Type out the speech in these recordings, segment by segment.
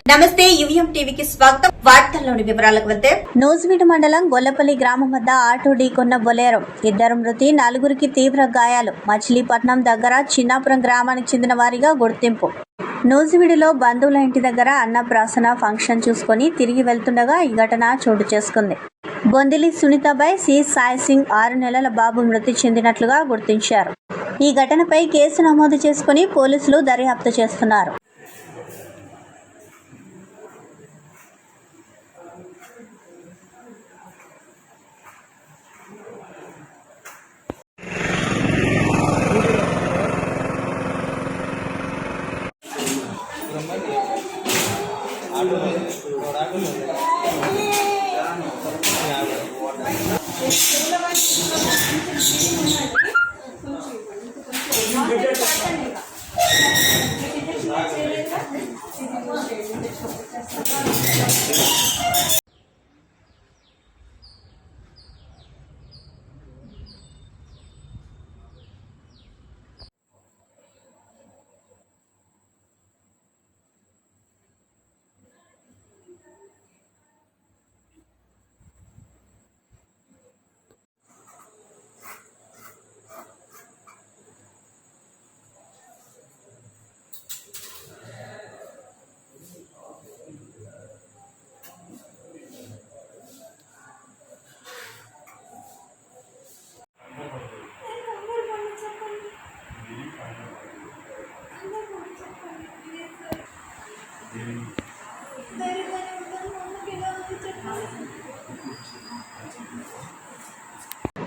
నమస్తే యువిఎం టీవీకి స్వాగతం. వార్తల్లోని వివరాలకు వెళ్తే నూజివీడు మండలం గొల్లపల్లి గ్రామం వద్ద ఆటో ఢీకొన్న బొలేరో, 2 మృతి, 4 తీవ్ర గాయాలు. మచిలీపట్నం దగ్గర చిన్నాపురం గ్రామానికి చెందిన వారిగా గుర్తింపు. నూజివీడులో బంధువుల ఇంటి దగ్గర అన్నప్రాసన ఫంక్షన్ చూసుకుని తిరిగి వెళ్తుండగా ఈ ఘటన చోటు చేసుకుంది. బొందిలి సునీతాబాయ్, సి సాయి సింగ్ 6 నెలల బాబు మృతి చెందినట్లుగా గుర్తించారు. ఈ ఘటనపై కేసు నమోదు చేసుకుని పోలీసులు దర్యాప్తు చేస్తున్నారు.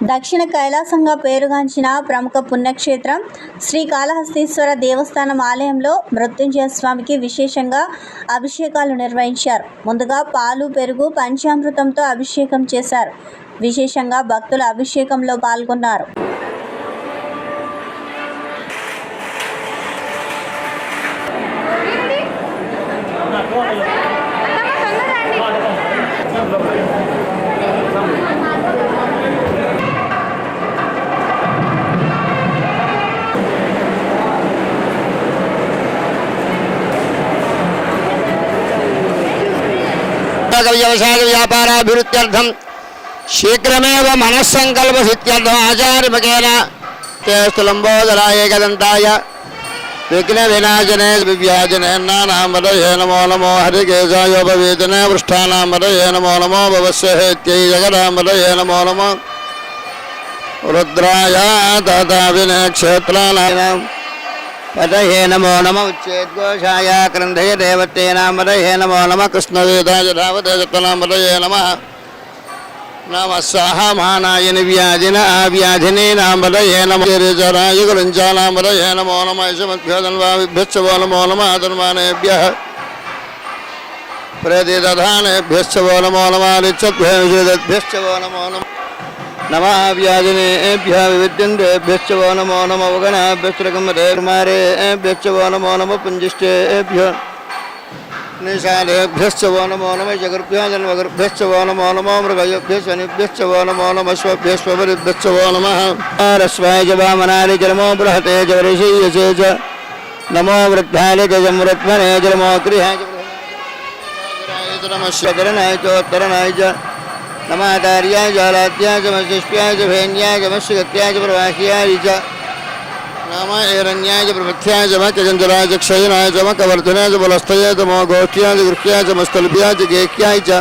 దక్షిణ కైలాసంగా పేరుగాంచిన ప్రముఖ పుణ్యక్షేత్రం శ్రీకాళహస్తీశ్వర దేవస్థానం ఆలయంలో మృత్యుంజయ స్వామికి విశేషంగా అభిషేకాలు నిర్వహించారు. ముందుగా పాలు, పెరుగు, పంచామృతంతో అభిషేకం చేశారు. విశేషంగా భక్తులు అభిషేకంలో పాల్గొన్నారు. వ్యవసాయ వ్యాపారాభివృద్ధ్యర్థం శీఘ్రమేవ మనస్సంకల్ప సిద్ధ్యర్థం ఆచార్యముఖేన తేస్తు లంబోదరాయ ఏకదంతాయ విఘ్న వినాశనే వివ్యాజనే నామదయే నమో నమో హరికేశాయోపవేదనే పృష్ఠానామదయే నమో నమో భవస్యహేత్యై జగదామదయే నమో నమో రుద్రాయ తథా వినక్షేత్రానాం పదహే నమో నమ ఉచ్చేద్ఘోషాయ క్రంధయ దేవతే నామదయే నమో నమ కృష్ణవేదాయ రావదేవతనామదయే నమ నమ సాహమానాయ నివ్యాధిన ఆవ్యాధిని నామదయే నమ గిరిజరాయ గురించానామదయే నమో నమ యశమద్భ్యోధన్వావిభ్యశ్చవో నమో నమ ఆధర్మానేభ్యః ప్రతిదధానేభ్యశ్చవో నమో నమ రిచ్చద్భ్యశ్చవో నమో నమ నమావ్యాధినేభ్యః వివిద్యందేభ్యశ్చవో నమో నమ వగనాభ్యశ్చరకమదేర్మారేభ్యశ్చవో నమో నమ పుంజిష్టేభ్యః నిశాలేభ్యశ్చవో నమో నమ జగర్భ్యాజన్వగర్భ్యశ్చవో నమో నమో మృగయభ్యశనిభ్యశ్చవో నమో నమ స్వభ్యశ్వపరిభ్యశ్చవో నమ రస్వాయ చ వామనాయ చ నమో బృహతే చ వరిషీయసే చ నమో వృద్ధాయ చ సమృత్మనే చ నమో గృహాయ చ నమః శరణాయ చోత్తరణాయ చ నమాచార్యాయ జాలాత్యాయ చ మశిష్ట్యాయ చ భేన్యాయ చ మత్స్యగత్యాయ చ ప్రవాహ్యాయ చ నమ ఏరణ్యాయ చ ప్రపథ్యాయ చ మకజంజరాయ చ క్షయనాయ చ మకవర్ధనాయ చ బలస్థయాయ చ మో గోష్ఠ్యాయ చ గృహ్యాయ చ మస్తల్భ్యాయ చ గేక్యాయ చ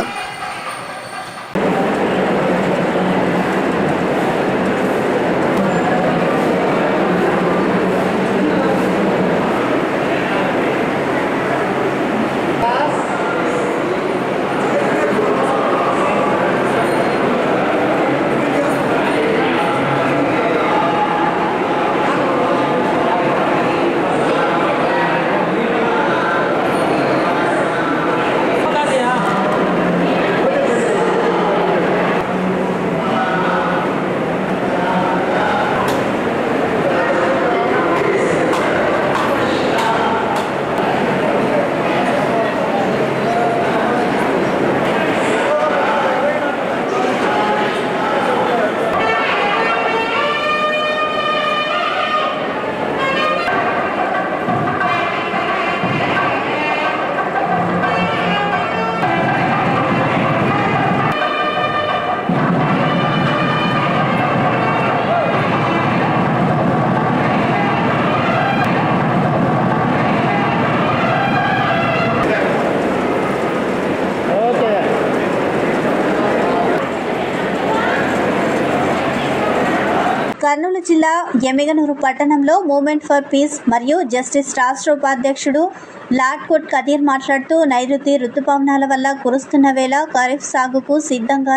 జిల్లా ఎమ్మిగనూరు పట్టణంలో మూవ్మెంట్ ఫర్ పీస్ మరియు జస్టిస్ రాష్ట్ర ఉపాధ్యక్షుడు లాట్కోట్ కదీర్ మాట్లాడుతూ నైరుతి ఋతుపవనాల వల్ల కురుస్తున్న వేళ ఖరీఫ్ సాగుకు సిద్ధంగా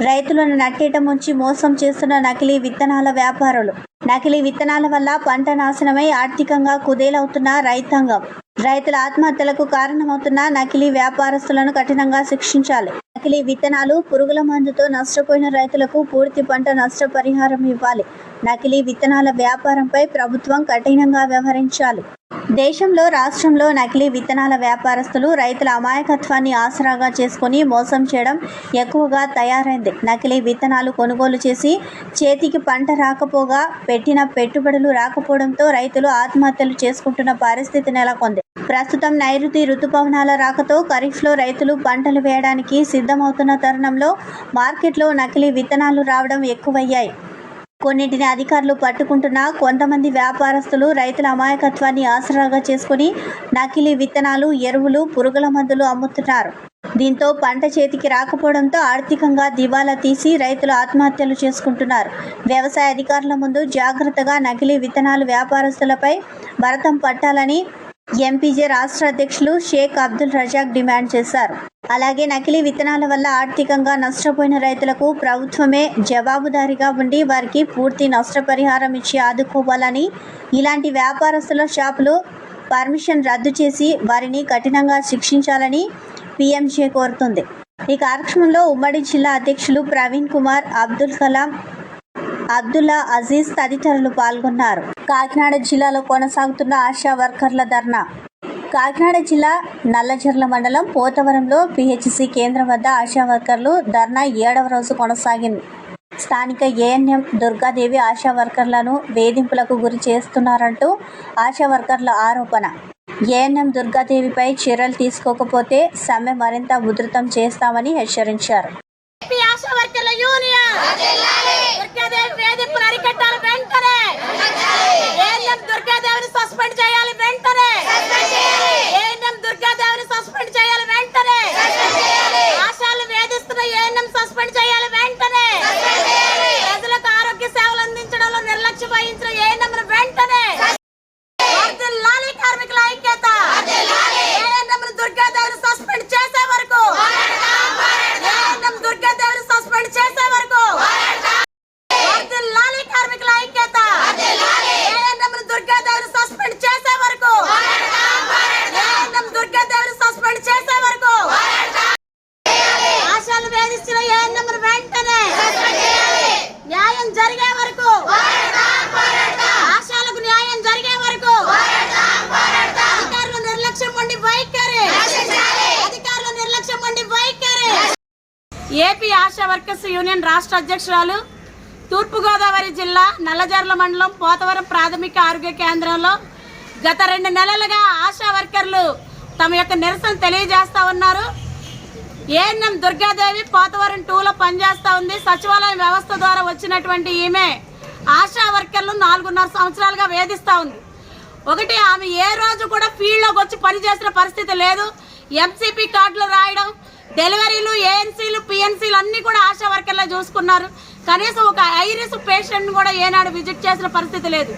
రైతులను నట్టేట ముంచి మోసం చేస్తున్న నకిలీ విత్తనాల వ్యాపారులు. నకిలీ విత్తనాల వల్ల పంట నాశనమై ఆర్థికంగా కుదేలవుతున్న రైతాంగం. రైతుల ఆత్మహత్యలకు కారణమవుతున్న నకిలీ వ్యాపారస్తులను కఠినంగా శిక్షించాలి. నకిలీ విత్తనాలు, పురుగుల మందుతో నష్టపోయిన రైతులకు పూర్తి పంట నష్టపరిహారం ఇవ్వాలి. నకిలీ విత్తనాల వ్యాపారంపై ప్రభుత్వం కఠినంగా వ్యవహరించాలి. దేశంలో, రాష్ట్రంలో నకిలీ విత్తనాల వ్యాపారస్తులు రైతుల అమాయకత్వాన్ని ఆసరాగా చేసుకుని మోసం చేయడం ఎక్కువగా తయారైంది. నకిలీ విత్తనాలు కొనుగోలు చేసి చేతికి పంట రాకపోగా పెట్టిన పెట్టుబడులు రాకపోవడంతో రైతులు ఆత్మహత్యలు చేసుకుంటున్న పరిస్థితి నెలకొంది. ప్రస్తుతం నైరుతి ఋతుపవనాల రాకతో ఖరీఫ్లో రైతులు పంటలు వేయడానికి సిద్ధమవుతున్న తరుణంలో మార్కెట్లో నకిలీ విత్తనాలు రావడం ఎక్కువయ్యాయి. కొన్నింటిని అధికారులు పట్టుకుంటున్నా కొంతమంది వ్యాపారస్తులు రైతుల అమాయకత్వాన్ని ఆసరాగా చేసుకుని నకిలీ విత్తనాలు, ఎరువులు, పురుగుల మందులు అమ్ముతున్నారు. దీంతో పంట చేతికి రాకపోవడంతో ఆర్థికంగా దివాలా తీసి రైతులు ఆత్మహత్యలు చేసుకుంటున్నారు. వ్యవసాయ అధికారుల ముందు జాగ్రత్తగా నకిలీ విత్తనాలు వ్యాపారస్తులపై భరతం పట్టాలని ఎంపీజే రాష్ట్ర అధ్యక్షులు షేక్ అబ్దుల్ రజాక్ డిమాండ్ చేశారు. అలాగే నకిలీ విత్తనాల వల్ల ఆర్థికంగా నష్టపోయిన రైతులకు ప్రభుత్వమే జవాబుదారీగా ఉండి వారికి పూర్తి నష్టపరిహారం ఇచ్చి ఆదుకోవాలని, ఇలాంటి వ్యాపారస్తుల షాపులు పర్మిషన్ రద్దు చేసి వారిని కఠినంగా శిక్షించాలని పీఎంజే కోరుతుంది. ఈ కార్యక్రమంలో ఉమ్మడి జిల్లా అధ్యక్షులు ప్రవీణ్ కుమార్, అబ్దుల్ కలాం, అబ్దుల్లా అజీజ్ తదితరులు పాల్గొన్నారు. కాకినాడ జిల్లాలో కొనసాగుతున్న ఆశా వర్కర్ల ధర్నా. కాకినాడ జిల్లా నల్లజర్ల మండలం పోతవరంలో పిహెచ్సి కేంద్రం వద్ద ఆశా వర్కర్లు ధర్నా 7వ రోజు కొనసాగింది. స్థానిక ఏఎన్ఎం దుర్గాదేవి ఆశా వర్కర్లను వేధింపులకు గురి చేస్తున్నారంటూ ఆశా వర్కర్ల ఆరోపణ. ఏఎన్ఎం దుర్గాదేవిపై చర్యలు తీసుకోకపోతే సమ్మె మరింత ఉధృతం చేస్తామని హెచ్చరించారు. ఆశా వర్కర్ల యూనియన్ దుర్గాదేవి వేధింపులు అరికట్టాలి వెంటనే. ఏఎన్ఎం దుర్గాదేవిని సస్పెండ్ చేయాలి వెంటనే. ఏఎన్ఎం దుర్గాదేవిని సస్పెండ్ చేయాలి వెంటనే. ఆశాలు వేధిస్తున్న ఏఎన్ఎం సస్పెండ్ చేయాలి వెంటనే. ప్రజలకు ఆరోగ్య సేవలు అందించడంలో నిర్లక్ష్యం వహించిన ఏఎన్ఎం వెంటనే. వర్ధిల్లాలి కార్మికుల ఐక్యత. ఏఎన్ఎం దుర్గాదేవిని సస్పెండ్ చేసే వరకు, ఏఎన్ఎం దుర్గాదేవిని సస్పెండ్ చేసే వరకు వర్ధిల్లాలి కార్మికుల ఐక్యత. ఏఎన్ఎం దుర్గాదేవిని సస్పెండ్ చేసే వరకు, ఏఎన్ఎం దుర్గాదేవిని సస్పెండ్ చేసే వరకు ఆశాలు వేధిస్తున్న ఏఎన్ఎం వెంటనే న్యాయం జరిగే వరకు, ఆశాలకు న్యాయం జరిగే వరకు అధికారుల నిర్లక్ష్యం ఉండి వైఖరి, అధికారుల నిర్లక్ష్యం ఉండి వైఖరి. ఏపీ ఆశా వర్కర్స్ యూనియన్ రాష్ట్ర అధ్యక్షురాలు, తూర్పుగోదావరి జిల్లా నల్లజర్ల మండలం పోతవరం ప్రాథమిక ఆరోగ్య కేంద్రంలో గత 2 నెలలుగా ఆశా వర్కర్లు తమ యొక్క నిరసన తెలియజేస్తూ ఉన్నారు. ఏఎన్ఎం దుర్గాదేవి పోతవరం 2లో పనిచేస్తూ ఉంది. సచివాలయం వ్యవస్థ ద్వారా వచ్చినటువంటి ఈమె ఆశా వర్కర్లు 4.5 సంవత్సరాలుగా వేధిస్తూ ఉంది. ఒకటి, ఆమె ఏ రోజు కూడా ఫీల్డ్లోకి వచ్చి పనిచేసిన పరిస్థితి లేదు. ఎంసీపీ కార్డులు రాయడం, డెలివరీలు, ఏఎన్సీలు, పిఎన్సీలు అన్నీ కూడా ఆశా వర్కర్లే చూసుకున్నారు. కనీసం ఒక ఐరిస్ పేషెంట్ని కూడా ఏనాడు విజిట్ చేసిన పరిస్థితి లేదు.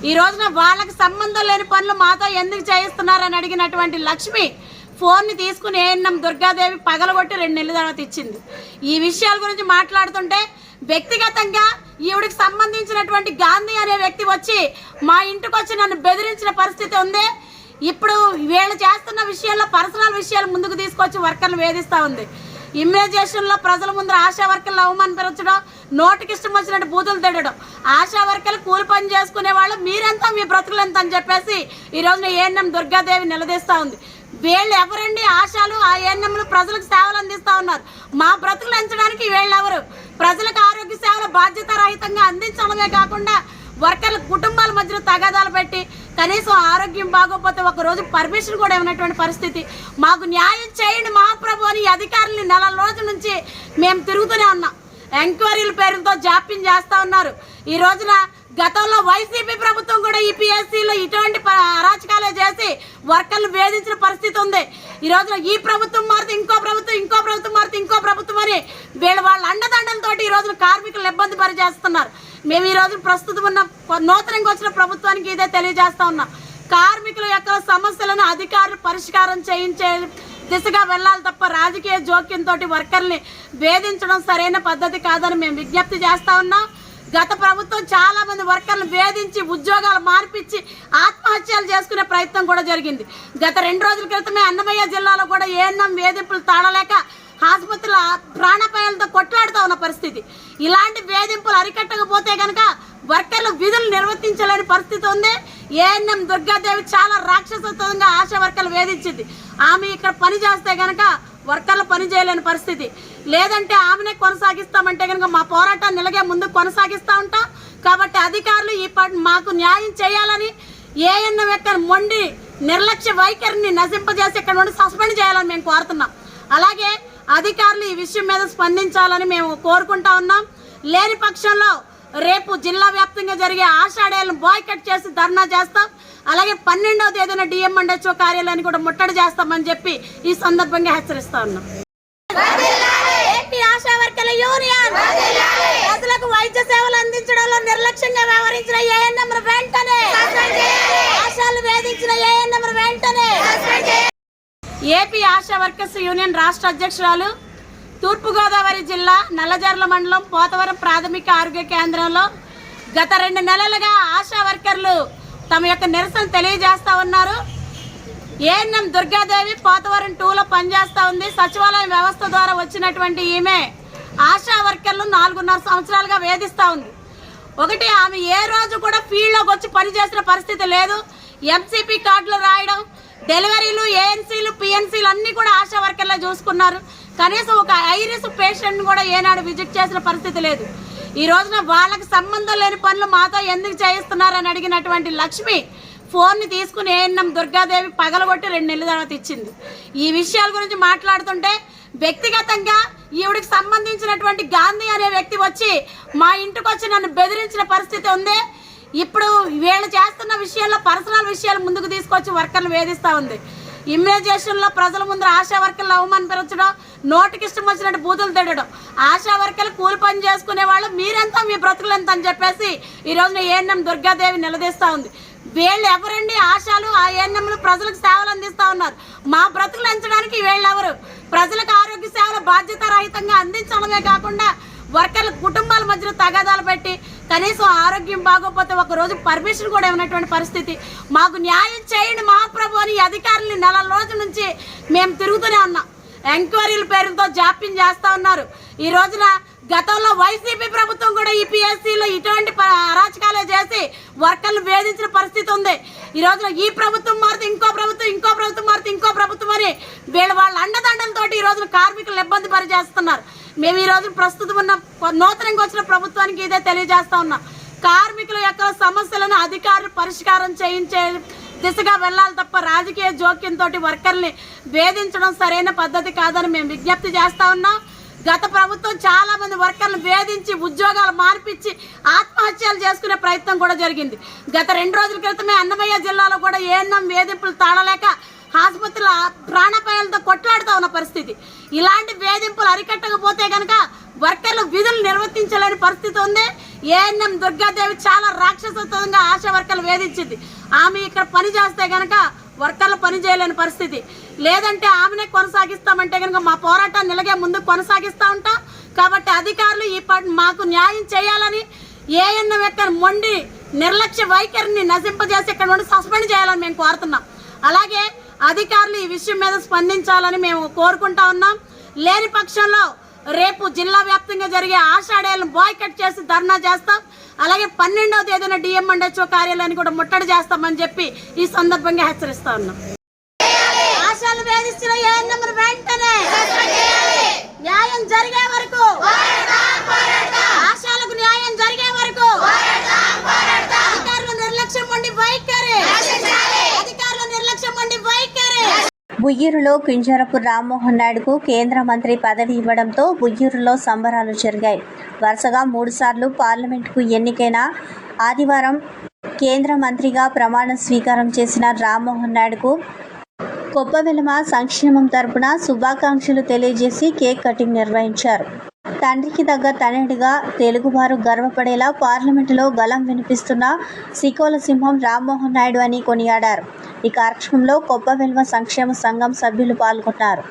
ఈ రోజున వాళ్ళకి సంబంధం లేని పనులు మాతో ఎందుకు చేయిస్తున్నారని అడిగినటువంటి లక్ష్మి ఫోన్ని తీసుకుని ఏఎన్ఎం దుర్గాదేవి పగలగొట్టి 2 నెలల తర్వాత ఇచ్చింది. ఈ విషయాల గురించి మాట్లాడుతుంటే వ్యక్తిగతంగా ఈవిడికి సంబంధించినటువంటి గాంధీ అనే వ్యక్తి వచ్చి మా ఇంటికి వచ్చి నన్ను బెదిరించిన పరిస్థితి ఉంది. ఇప్పుడు వీళ్ళు చేస్తున్న విషయాల్లో పర్సనల్ విషయాలు ముందుకు తీసుకొచ్చి వర్కర్లు వేధిస్తూ ఉంది. ఇమ్యూనైజేషన్లో ప్రజల ముందు ఆశా వర్కర్లు అవమానపరచడం, నోటికి ఇష్టం వచ్చినట్టు బూతులు తిట్టడం, ఆశా వర్కర్లు కూలి పని చేసుకునే వాళ్ళు మీరెంత, మీ బ్రతుకులు ఎంత అని చెప్పేసి ఈ రోజున ఏఎన్ఎం దుర్గాదేవి నిలదీస్తూ ఉంది. వీళ్ళు ఎవరండి? ఆశాలు, ఆ ఏఎన్ఎంలు ప్రజలకు సేవలు అందిస్తూ ఉన్నారు. మా బ్రతుకులు ఎంచడానికి వీళ్ళెవరు? ప్రజలకు ఆరోగ్య సేవలు బాధ్యత రహితంగా అందించడమే కాకుండా వర్కర్ల కుటుంబాల మధ్యలో తగాదాలు పెట్టి కనీసం ఆరోగ్యం బాగోకపోతే ఒక రోజు పర్మిషన్ కూడా ఇవ్వనటువంటి పరిస్థితి. మాకు న్యాయం చేయండి మహాప్రభు అని అధికారులని 4 రోజుల నుంచి మేము తిరుగుతూనే ఉన్నాం. ఎంక్వైరీల పేరుతో జాప్యం చేస్తా ఉన్నారు. ఈ రోజున గతంలో వైసీపీ ప్రభుత్వం కూడా ఈ పిఎస్సీలో ఇటువంటి అరాచకాలే చేసి వర్కర్లు వేధించిన పరిస్థితి ఉంది. ఈ రోజున ఈ ప్రభుత్వం మారితే ఇంకో ప్రభుత్వం మారితే ఇంకో ప్రభుత్వం అని వాళ్ళ అండదండలతో ఈ రోజున కార్మికులు ఇబ్బంది పరిచేస్తున్నారు. మేము ఈ రోజు ప్రస్తుతం ఉన్న నూతనంగా వచ్చిన ప్రభుత్వానికి ఇదే తెలియజేస్తా ఉన్నాం. కార్మికుల యొక్క సమస్యలను అధికారులు పరిష్కారం చేయించే దిశగా వెళ్ళాలి తప్ప రాజకీయ జోక్యంతో వర్కర్ని వేధించడం సరైన పద్ధతి కాదని మేము విజ్ఞప్తి చేస్తా ఉన్నాం. గత ప్రభుత్వం చాలా మంది వర్కర్లు వేధించి ఉద్యోగాలు మార్పిచ్చి ఆత్మహత్యలు చేసుకునే ప్రయత్నం కూడా జరిగింది. గత 2 రోజుల క్రితమే అన్నమయ్య జిల్లాలో కూడా ఏఎన్ఎం వేధింపులు తాళలేక ఆసుపత్రుల ప్రాణాపాయాలతో కొట్లాడుతూ ఉన్న పరిస్థితి. ఇలాంటి వేధింపులు అరికట్టకపోతే కనుక వర్కర్లు విధులు నిర్వర్తించలేని పరిస్థితి ఉంది. ఏఎన్ఎం దుర్గాదేవి చాలా రాక్షసత్వంగా ఆశా వర్కర్లు వేధించింది. ఆమె ఇక్కడ పని చేస్తే కనుక వర్కర్లు పని చేయలేని పరిస్థితి. లేదంటే ఆమెనే కొనసాగిస్తామంటే కనుక మా పోరాటాన్ని ఇలాగే ముందుకు కొనసాగిస్తూ ఉంటాం. కాబట్టి అధికారులు మాకు న్యాయం చేయాలని ఏఎన్ఎం యొక్క మొండి నిర్లక్ష్య వైఖరిని నశింపజేసి ఇక్కడ నుండి సస్పెండ్ చేయాలని మేము కోరుతున్నాం. అలాగే అధికారులు ఈ విషయం మీద స్పందించాలని మేము కోరుకుంటా ఉన్నాం. లేని పక్షంలో రేపు జిల్లా వ్యాప్తంగా జరిగే ఆషాఢాలను బాయ్కట్ చేసి ధర్నా చేస్తాం. అలాగే 12వ తేదీన డిఎంఎండ్హెచ్ఓ కార్యాలయాన్ని కూడా ముట్టడి చేస్తామని చెప్పి ఈ సందర్భంగా హెచ్చరిస్తా ఉన్నాం. ఏపీ ఆశా వర్కర్ల యూనియన్ ప్రజలకు వైద్య సేవలు అందించడంలో నిర్లక్ష్యంగా వ్యవహరించిన ఏఎన్ఎం వెంటనే, ఆశాలు వేధించిన ఏఎన్ఎం వెంటనే. ఏపీ ఆశా వర్కర్స్ యూనియన్ రాష్ట్ర అధ్యక్షురాలు, తూర్పుగోదావరి జిల్లా నల్లజర్ల మండలం పోతవరం ప్రాథమిక ఆరోగ్య కేంద్రంలో గత 2 నెలలుగా ఆశా వర్కర్లు తమ యొక్క నిరసన తెలియజేస్తా ఉన్నారు. ఏఎన్ఎం దుర్గాదేవి పోతవరం 2లో పనిచేస్తూ ఉంది. సచివాలయం వ్యవస్థ ద్వారా వచ్చినటువంటి ఈమె ఆశా వర్కర్లు 4.5 సంవత్సరాలుగా వేధిస్తూ ఉంది. ఒకటి, ఆమె ఏ రోజు కూడా ఫీల్డ్లోకి వచ్చి పనిచేసిన పరిస్థితి లేదు. ఎంసీపీ కార్డులు రాయడం, డెలివరీలు, ఏఎన్సీలు, పిఎన్సీలు అన్నీ కూడా ఆశా వర్కర్లే చూసుకున్నారు. కనీసం ఒక ఐరిస్ పేషెంట్ని కూడా ఏనాడు విజిట్ చేసిన పరిస్థితి లేదు. ఈ రోజున వాళ్ళకి సంబంధం లేని పనులు మాతో ఎందుకు చేయిస్తున్నారని అడిగినటువంటి లక్ష్మి ఫోన్ని తీసుకుని ఏఎన్ఎం దుర్గాదేవి పగలగొట్టి 2 నెలల తర్వాత ఇచ్చింది. ఈ విషయాల గురించి మాట్లాడుతుంటే వ్యక్తిగతంగా ఈవిడికి సంబంధించినటువంటి గాంధీ అనే వ్యక్తి వచ్చి మా ఇంటికి వచ్చి నన్ను బెదిరించిన పరిస్థితి ఉంది. ఇప్పుడు వీళ్ళు చేస్తున్న విషయాల్లో పర్సనల్ విషయాలు ముందుకు తీసుకొచ్చి వర్కర్లు వేధిస్తూ ఉంది. ఇమ్యూనైజేషన్లో ప్రజల ముందు ఆశా వర్కర్లు అవమానపరచడం, నోటికి ఇష్టం వచ్చినట్టు బూతులు తిట్టడం, ఆశా వర్కర్లు కూలి పని చేసుకునే వాళ్ళు మీరెంత మీ బ్రతుకులు ఎంత అని చెప్పేసి ఈ రోజున ఏఎన్ఎం దుర్గాదేవి నిలదీస్తూ ఉంది. వీళ్ళు ఎవరండి? ఆశాలు, ఆ ఏఎన్ఎంలు ప్రజలకు సేవలు అందిస్తూ ఉన్నారు. మా బ్రతుకులు ఎంచడానికి వీళ్ళెవరు? ప్రజలకు ఆరోగ్య సేవలు బాధ్యతారహితంగా అందించడమే కాకుండా వర్కర్ల కుటుంబాల మధ్యలో తగాదాలు పెట్టి కనీసం ఆరోగ్యం బాగోకపోతే ఒక రోజు పర్మిషన్ కూడా ఇవ్వనటువంటి పరిస్థితి. మాకు న్యాయం చేయండి మహాప్రభు అని అధికారులని 4 రోజుల నుంచి మేము తిరుగుతూనే ఉన్నాం. ఎంక్వైరీల పేరుతో జాప్యం చేస్తా ఉన్నారు. ఈ రోజున గతంలో వైసీపీ ప్రభుత్వం కూడా ఈ పిఎస్సీలో ఇటువంటి అరాచకాలే చేసి వర్కర్లు వేధించిన పరిస్థితి ఉంది. ఈ రోజున ఈ ప్రభుత్వం మారితే ఇంకో ప్రభుత్వం మారితే ఇంకో ప్రభుత్వం అని వాళ్ళ అండదండలతో ఈ రోజున కార్మికులు ఇబ్బంది పరిచేస్తున్నారు. మేము ఈ రోజు ప్రస్తుతం ఉన్న నూతనంగా వచ్చిన ప్రభుత్వానికి ఇదే తెలియజేస్తా ఉన్నాం. కార్మికుల యొక్క సమస్యలను అధికారులు పరిష్కారం చేయించే దిశగా వెళ్ళాలి తప్ప రాజకీయ జోక్యంతో వర్కర్ని వేధించడం సరైన పద్ధతి కాదని మేము విజ్ఞప్తి చేస్తా ఉన్నాం. గత ప్రభుత్వం చాలా మంది వర్కర్లు వేధించి ఉద్యోగాలు మార్పిచ్చి ఆత్మహత్యలు చేసుకునే ప్రయత్నం కూడా జరిగింది. గత 2 రోజుల క్రితమే అన్నమయ్య జిల్లాలో కూడా ఏఎన్ఎం వేధింపులు తాళలేక ఆసుపత్రుల ప్రాణాపాయాలతో కొట్లాడుతూ ఉన్న పరిస్థితి. ఇలాంటి వేధింపులు అరికట్టకపోతే కనుక వర్కర్లు విధులు నిర్వర్తించలేని పరిస్థితి ఉంది. ఏఎన్ఎం దుర్గాదేవి చాలా రాక్షసత్వంగా ఆశా వర్కర్లు వేధించింది. ఆమె ఇక్కడ పని చేస్తే కనుక వర్కర్లు పని చేయలేని పరిస్థితి. లేదంటే ఆమెనే కొనసాగిస్తామంటే కనుక మా పోరాటాన్ని ఇలాగే ముందుకు కొనసాగిస్తూ ఉంటాం. కాబట్టి అధికారులు మాకు న్యాయం చేయాలని ఏఎన్ఎం యొక్క మొండి నిర్లక్ష్య వైఖరిని నశింపజేసి ఇక్కడ నుండి సస్పెండ్ చేయాలని మేము కోరుతున్నాం. అలాగే అధికారులు ఈ విషయం మీద స్పందించాలని మేము కోరుకుంటా ఉన్నాం. లేని పక్షంలో రేపు జిల్లా వ్యాప్తంగా జరిగే ఆషాఢాలను బాయ్కట్ చేసి ధర్నా చేస్తాం. అలాగే 12వ తేదీన డిఎంఎండ్హెచ్ఓ కార్యాలయాన్ని కూడా ముట్టడి చేస్తామని చెప్పి ఈ సందర్భంగా హెచ్చరిస్తా ఉన్నాం. ఆశాలు వేధిస్తున్న ఏఎన్ఎం వెంటనే న్యాయం జరిగే వరకు, ఆశాలకు న్యాయం జరిగే వరకు అధికారుల నిర్లక్ష్యం ఉండి వైఖరి ఉయ్యూరులో కింజరపు రామ్మోహన్ నాయుడుకు కేంద్ర మంత్రి పదవి ఇవ్వడంతో ఉయ్యూరులో సంబరాలు జరిగాయి. వరుసగా 3 సార్లు పార్లమెంటుకు ఎన్నికైన ఆదివారం కేంద్ర మంత్రిగా ప్రమాణ స్వీకారం చేసిన రామ్మోహన్ నాయుడుకు కొప్పవెలమ సంక్షేమం తరపున శుభాకాంక్షలు తెలియజేసి కేక్ కటింగ్ నిర్వహించారు. తండ్రికి తగ్గ తనయుడిగా తెలుగువారు గర్వపడేలా పార్లమెంటులో గళం వినిపిస్తున్న సికోల సింహం రామ్మోహన్ నాయుడు అని కొనియాడారు. ఈ కార్యక్రమంలో కొప్పవెల్మ సంక్షేమ సంఘం సభ్యులు పాల్గొన్నారు.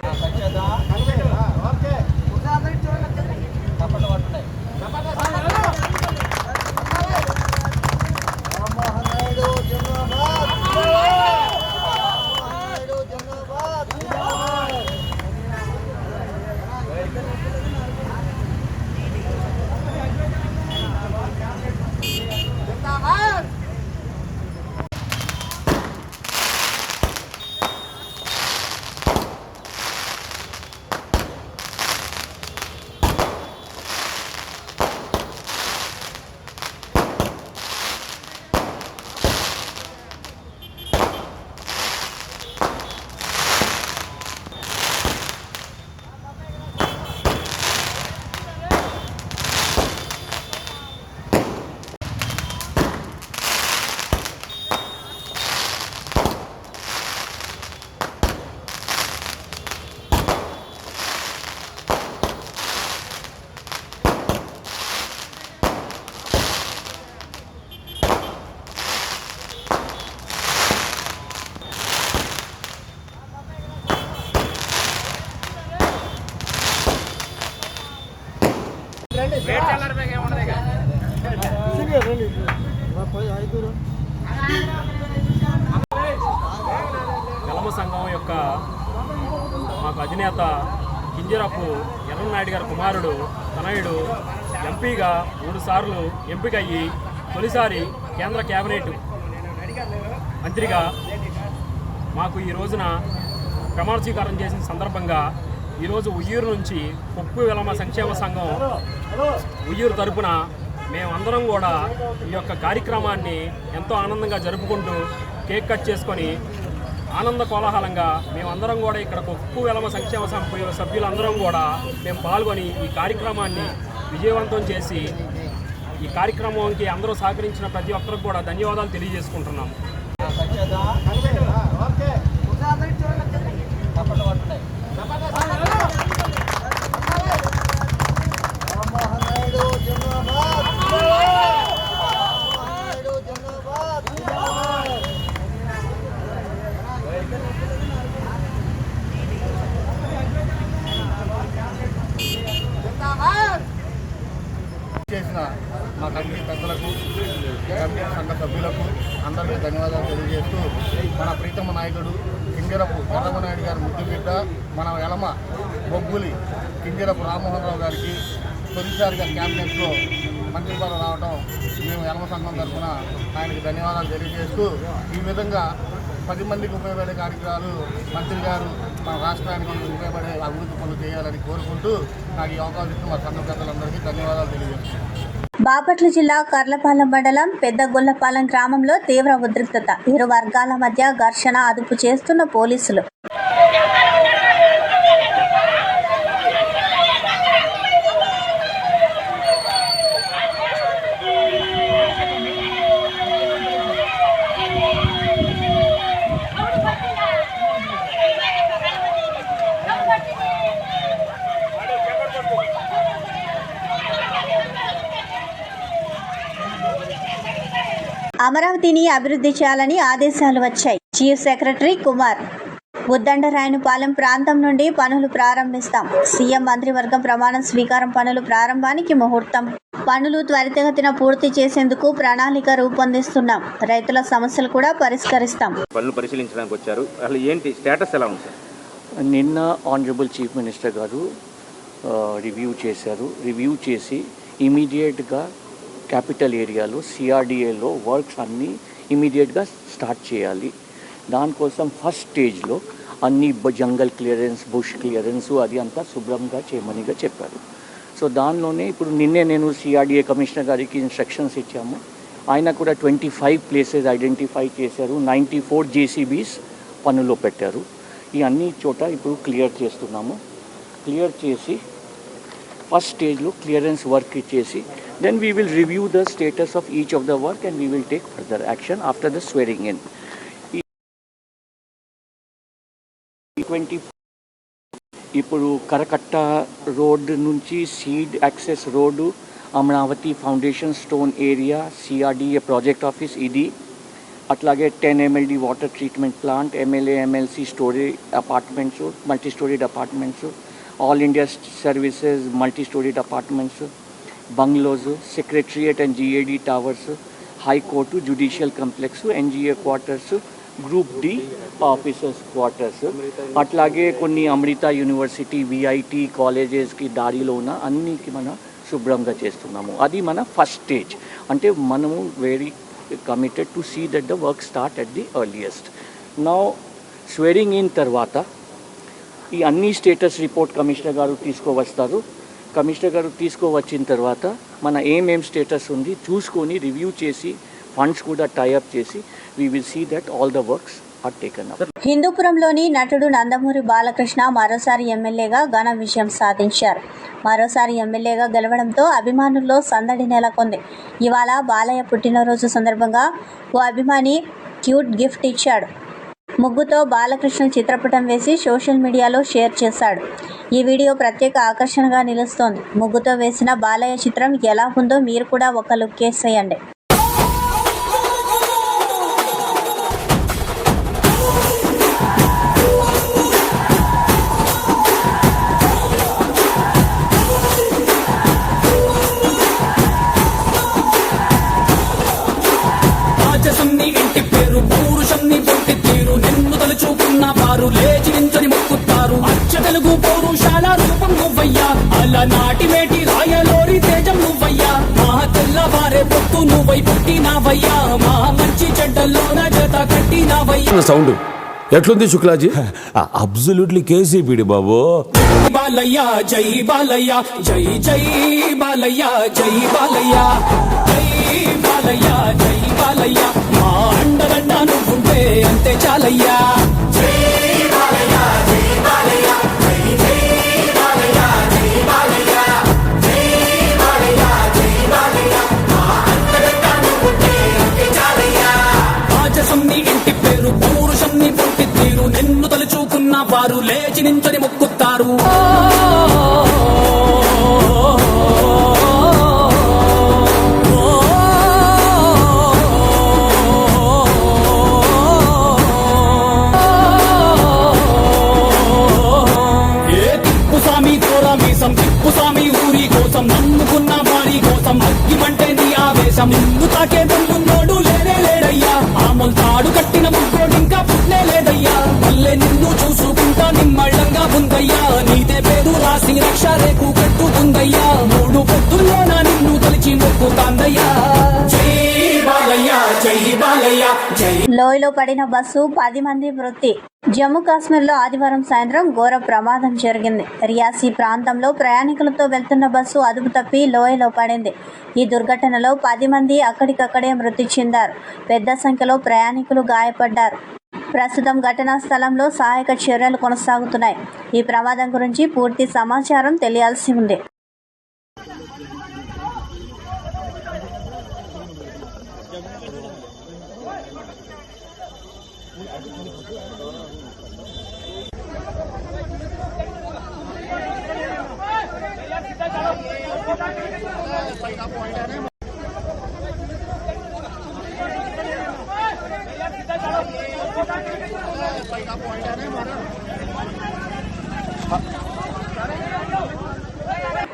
వెలమ సంఘం యొక్క మాకు అధినేత కింజరపు ఎర్రన్నాయుడు గారి కుమారుడు తనయుడు ఎంపీగా 3 సార్లు ఎంపికయ్యి తొలిసారి కేంద్ర కేబినెట్ మంత్రిగా మాకు ఈ రోజున ప్రమాణ స్వీకారం చేసిన సందర్భంగా ఈరోజు ఉయ్యూరు నుంచి కొప్పవెలమ సంక్షేమ సంఘం ఉయ్యూరు తరపున మేమందరం కూడా ఈ యొక్క కార్యక్రమాన్ని ఎంతో ఆనందంగా జరుపుకుంటూ కేక్ కట్ చేసుకొని ఆనంద కోలాహలంగా మేమందరం కూడా ఇక్కడ కొప్పవెలమ సంక్షేమ సభ్యులందరం కూడా మేము పాల్గొని ఈ కార్యక్రమాన్ని విజయవంతం చేసి ఈ కార్యక్రమానికి అందరూ సహకరించిన ప్రతి ఒక్కరికి కూడా ధన్యవాదాలు తెలియజేసుకుంటున్నాము. చేసిన మా కమిటీ పెద్దలకు కమిటీ సంఘ సభ్యులకు అందరికీ ధన్యవాదాలు తెలియజేస్తూ మన ప్రీతమ నాయకుడు కింజరపు ఎర్రమనాయుడు గారి ముద్దు బిడ్డ మన ఎలమ బొగ్గులి కింజరపు రామ్మోహన్ రావు గారికి తొలిసారిగా క్యాబినెట్లో మంత్రి పదవి రావడం మేము ఎలమ సంఘం తరఫున ఆయనకి ధన్యవాదాలు తెలియజేస్తూ ఈ విధంగా 10 మందికి ఉపయోగపడే కార్యక్రమాలు మంత్రి గారు మన రాష్ట్రానికి ఉపయోగపడే అభివృద్ధి పనులు చేయాలని కోరుకుంటూ నాకు ఈ అవకాశం ఇచ్చిన మా సంఘ పెద్దలందరికీ ధన్యవాదాలు తెలియజేస్తున్నాను. బాపట్ల జిల్లా కర్లపాలెం మండలం పెద్దగొల్లపాలెం గ్రామంలో తీవ్ర ఉద్రిక్తత. ఇరు వర్గాల మధ్య ఘర్షణ అదుపు చేస్తున్న పోలీసులు. అమరావతిని అభివృద్ధి చేయాలని ఆదేశాలు వచ్చాయి. Chief secretary Kumar. ఉద్దండరాయనపాలెం ప్రాంతం నుండి పనులు ప్రారంభిస్తాం. సీఎం మంత్రివర్గం ప్రమాణ స్వీకారం పనులు ప్రారంభానికి ముహూర్తం. పనులు త్వరితగతిన పూర్తి చేసేందుకు ప్రణాళిక రూపొందిస్తున్నాం. రైతుల సమస్యలు కూడా పరిష్కరిస్తాం. పనులు పరిశీలించడానికి వచ్చారు. అసలు ఏంటి స్టేటస్ ఎలా ఉంది సార్? నిన్న ఆనరబుల్ చీఫ్ మినిస్టర్ గారు రివ్యూ చేశారు. రివ్యూ చేసి ఇమీడియట్గా క్యాపిటల్ ఏరియాలో సిఆర్డిఏలో వర్క్స్ అన్నీ ఇమీడియట్గా స్టార్ట్ చేయాలి. దానికోసం ఫస్ట్ స్టేజ్లో అన్ని జంగల్ క్లియరెన్స్, బుష్ క్లియరెన్స్ అది అంతా శుభ్రంగా చేయమనిగా చెప్పారు. సో దానిలోనే ఇప్పుడు నిన్నే నేను సిఆర్డిఏ కమిషనర్ గారికి ఇన్స్ట్రక్షన్స్ ఇచ్చాము. ఆయన కూడా 25 ప్లేసెస్ ఐడెంటిఫై చేశారు. 94 జేసీబీస్ పనుల్లో పెట్టారు. ఈ అన్ని చోట ఇప్పుడు క్లియర్ చేస్తున్నాము. క్లియర్ చేసి ఫస్ట్ స్టేజ్లో క్లియరెన్స్ వర్క్ ఇచ్చేసి then we will review the status of each of the work and we will take further action after the swearing in. 20 ఇప్పుడు కరకట్ట రోడ్ నుంచి seed access road, Amaravati foundation stone area, CRDA project office ఇది, అట్లాగే 10 MLD water treatment plant, MLA MLC storey apartments, multi storeyed apartments, all India services multi storeyed apartments, bungalows, secretariat and GAD towers, high court, judicial complex, NGA quarters, group D officers quarters, అట్లాగే కొన్ని అమృత university VIT కాలేజెస్కి దారిలో ఉన్న అన్నికి మనం శుభ్రంగా చేస్తున్నాము. అది మన first stage. అంటే మనము very committed to see that the work start at the earliest. Now swearing in తర్వాత ఈ అన్ని స్టేటస్ రిపోర్ట్ కమిషనర్ గారు తీసుకువస్తారు. కమిషనర్ గారు తీసుకువచ్చిన తర్వాత మన ఏమేం స్టేటస్ ఉంది చూసుకొని రివ్యూ చేసి ఫండ్స్ కూడా టైఅప్ చేసి we will see that all the works are taken up. హిందూపురంలోని నటుడు నందమూరి బాలకృష్ణ మరోసారి ఎమ్మెల్యేగా ఘన విజయం సాధించారు. మరోసారి ఎమ్మెల్యేగా గెలవడంతో అభిమానుల్లో సందడి నెలకొంది. ఇవాళ బాలయ్య పుట్టినరోజు సందర్భంగా ఓ అభిమాని క్యూట్ గిఫ్ట్ ఇచ్చాడు. ముగ్గుతో బాలకృష్ణ చిత్రపటం వేసి సోషల్ మీడియాలో షేర్ చేశాడు. ఈ వీడియో ప్రత్యేక ఆకర్షణగా నిలుస్తోంది. ముగ్గుతో వేసిన బాలయ్య చిత్రం ఎలా ఉందో మీరు కూడా ఒక లుక్ వేసేయండి. ఇంటి పేరు పౌరుషంని పొట్టి తీరు నిన్ను తలుచుకున్న వారు లేచి నించని మొక్కుతారు. అచ్చ తెలుగు పౌరుషాల రూపం నువ్వయ్యా, అలా నాటి మేటి రాయలోరి తేజం నువ్వయ్యా. మా తెల్లవారే పొత్తు నువ్వై పుట్టినావయ్యా, మా మంచి చెడ్డల్లోన జత కట్టినావయ్యా. సౌండ్ ఎట్లుంది శుక్లాజీ? అబ్సల్యూట్లీ కేసీపీడి బాబు. బాలయ్య జై బాలయ్య, జై జై బాలయ్య, జై బాలయ్య, జై బాలయ్య, జై బాలయ్య. మా అండదండ నువ్వుంటే అంతే చాలయ్యా. జై బాలయ్య, జై బాలయ్య, జై జై బాలయ్య, జై బాలయ్య, జై బాలయ్య, జై బాలయ్య. మా అండదండ నువ్వుంటే అంతే చాలయ్యా. రాజసం నీ ఇంటి పేరు పౌరుషం నీ పొట్టి తీరు నిన్ను తలుచుకున్న వారు లేచి నించని మొక్కుతారు. తిప్పుస్వామి ఊరి కోసం నమ్ముకున్న వారి కోసం అగ్గిమంటే నీ ఆవేశం. నిన్ను తాకే దమ్మున్నోడు లేనే లేడయ్యా, ఆమల్ తాడు కట్టిన ముక్కోడు ఇంకా పుట్లే లేదయ్యా. మళ్ళీ నిన్ను చూసుకుంటా నిమ్మళ్ళంగా ఉందయ్యా, నీదే పేరు రాసి రక్ష రేకు కట్టుకుందయ్యా. మూడు పొద్దుల్లోన నిన్ను తలిచి మొక్కుతాందయ్యా. జై బాలయ్య, జై బాలయ్య, జై. లోయలో పడిన బస్సు 10 మంది మృతి. జమ్మూ కాశ్మీర్లో ఆదివారం సాయంత్రం ఘోర ప్రమాదం జరిగింది. రియాసీ ప్రాంతంలో ప్రయాణికులతో వెళ్తున్న బస్సు అదుపు తప్పి లోయలో పడింది. ఈ దుర్ఘటనలో 10 మంది అక్కడికక్కడే మృతి చెందారు. పెద్ద సంఖ్యలో ప్రయాణికులు గాయపడ్డారు. ప్రస్తుతం ఘటనా స్థలంలో సహాయక చర్యలు కొనసాగుతున్నాయి. ఈ ప్రమాదం గురించి పూర్తి సమాచారం తెలియాల్సి ఉంది.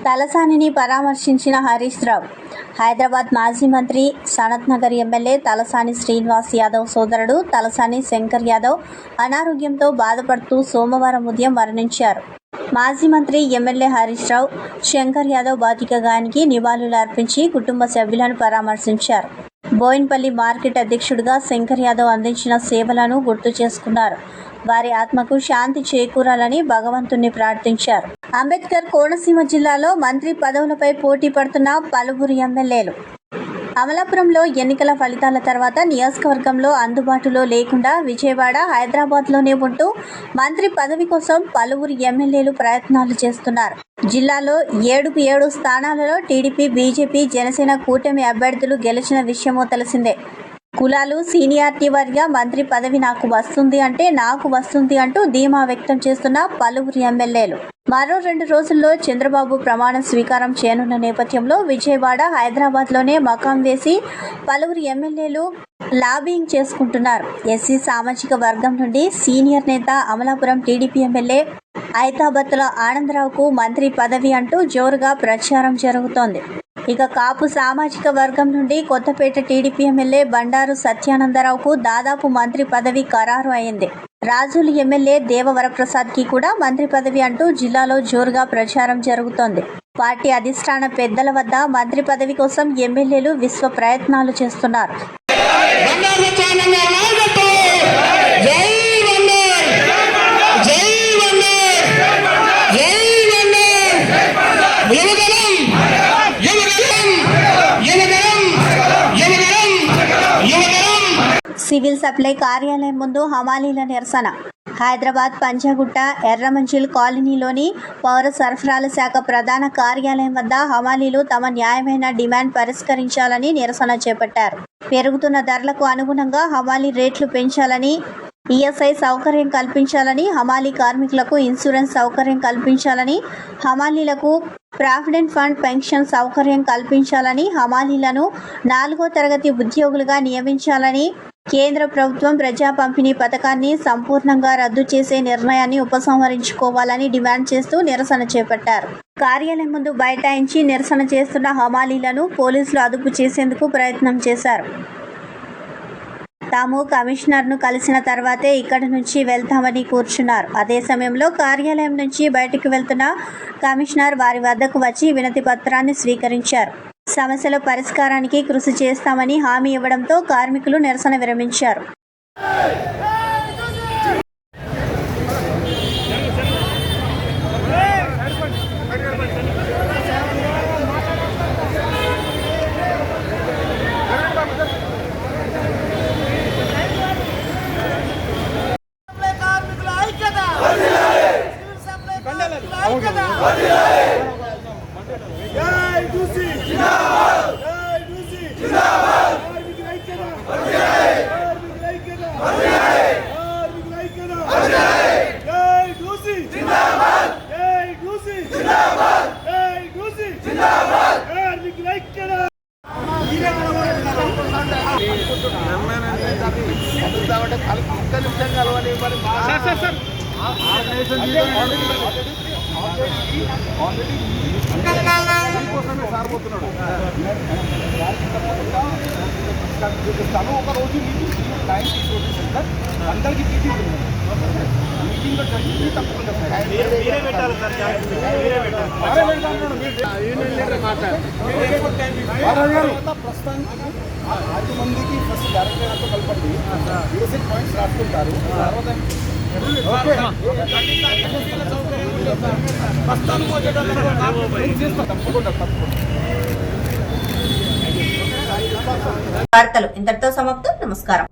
తలసానిని పరామర్శించిన హరీష్ రావు. హైదరాబాద్ మాజీ మంత్రి, సనత్ నగర్ ఎమ్మెల్యే తలసాని శ్రీనివాస్ యాదవ్ సోదరుడు తలసాని శంకర్ యాదవ్ అనారోగ్యంతో బాధపడుతూ సోమవారం ఉదయం మరణించారు. మాజీ మంత్రి ఎమ్మెల్యే హరీష్ రావు శంకర్ యాదవ్ భౌతిక గాయానికి నివాళులు అర్పించి కుటుంబ సభ్యులను పరామర్శించారు. బోయిన్పల్లి మార్కెట్ అధ్యక్షుడిగా శంకర్ యాదవ్ అందించిన సేవలను గుర్తు చేసుకున్నారు. వారి ఆత్మకు శాంతి చేకూరాలని భగవంతుణ్ణి ప్రార్థించారు. అంబేద్కర్ కోనసీమ జిల్లాలో మంత్రి పదవులపై పోటీ పడుతున్న పలువురు ఎమ్మెల్యేలు. అమలాపురంలో ఎన్నికల ఫలితాల తర్వాత నియోజకవర్గంలో అందుబాటులో లేకుండా విజయవాడ, హైదరాబాద్లోనే ఉంటూ మంత్రి పదవి కోసం పలువురు ఎమ్మెల్యేలు ప్రయత్నాలు చేస్తున్నారు. జిల్లాలో 7 స్థానాలలో టీడీపీ, బీజేపీ, జనసేన కూటమి అభ్యర్థులు గెలిచిన విషయమో తెలిసిందే. కులాలు, సీనియారిటీ వారిగా మంత్రి పదవి నాకు వస్తుంది అంటూ ధీమా వ్యక్తం చేస్తున్న పలువురు ఎమ్మెల్యేలు మరో 2 రోజుల్లో చంద్రబాబు ప్రమాణ స్వీకారం చేయనున్న నేపథ్యంలో విజయవాడ, హైదరాబాద్లోనే మకాం వేసి పలువురు ఎమ్మెల్యేలు లాబింగ్ చేసుకుంటున్నారు. ఎస్సీ సామాజిక వర్గం నుండి సీనియర్ నేత అమలాపురం టీడీపీ ఎమ్మెల్యే ఐతాబత్తుల ఆనందరావుకు మంత్రి పదవి అంటూ జోరుగా ప్రచారం జరుగుతోంది. ఇక కాపు సామాజిక వర్గం నుండి కొత్తపేట టీడీపీ ఎమ్మెల్యే బండారు సత్యానందరావుకు దాదాపు మంత్రి పదవి ఖరారు అయింది. రాజోలు ఎమ్మెల్యే దేవవరప్రసాద్కి కూడా మంత్రి పదవి అంటూ జిల్లాలో జోరుగా ప్రచారం జరుగుతోంది. పార్టీ అధిష్టాన పెద్దల వద్ద మంత్రి పదవి కోసం ఎమ్మెల్యేలు విశ్వ ప్రయత్నాలు చేస్తున్నారు. సివిల్ సప్లై కార్యాలయం ముందు హమాలీల నిరసన. హైదరాబాద్ పంజాగుట్ట ఎర్రమంజిల్ కాలనీలోని పౌర సరఫరాల శాఖ ప్రధాన కార్యాలయం వద్ద హమాలీలు తమ న్యాయమైన డిమాండ్ పరిష్కరించాలని నిరసన చేపట్టారు. పెరుగుతున్న ధరలకు అనుగుణంగా హమాలీ రేట్లు పెంచాలని, ఈఎస్ఐ సౌకర్యం కల్పించాలని, హమాలీ కార్మికులకు ఇన్సూరెన్స్ సౌకర్యం కల్పించాలని, హమాలీలకు ప్రావిడెంట్ ఫండ్ పెన్షన్ సౌకర్యం కల్పించాలని, హమాలీలను 4వ తరగతి ఉద్యోగులుగా నియమించాలని, కేంద్ర ప్రభుత్వం ప్రజా పంపిణీ పథకాన్ని సంపూర్ణంగా రద్దు చేసే నిర్ణయాన్ని ఉపసంహరించుకోవాలని డిమాండ్ చేస్తూ నిరసన చేపట్టారు. కార్యాలయం ముందు బైఠాయించి నిరసన చేస్తున్న హమాలీలను పోలీసులు అదుపు చేసేందుకు ప్రయత్నం చేశారు. తాము కమిషనర్ను కలిసిన తర్వాతే ఇక్కడి నుంచి వెళ్తామని కూర్చున్నారు. అదే సమయంలో కార్యాలయం నుంచి బయటకు వెళ్తున్న కమిషనర్ వారి వద్దకు వచ్చి వినతి పత్రాన్ని స్వీకరించారు. సమస్యల పరిష్కారానికి కృషి చేస్తామని హామీ ఇవ్వడంతో కార్మికులు నిరసన విరమించారు. ఒక రోజు టైం తీసుకొచ్చింది సార్, అందరికి మీటింగ్ తప్పకుండా ప్రస్తుతానికి 5 మందికి ఫస్ట్ డైరెక్టర్తో కలపండి, బేసిక్ పాయింట్స్ రాసుకుంటారు. వార్తలు ఇంతటితో సమాప్తం. నమస్కారం.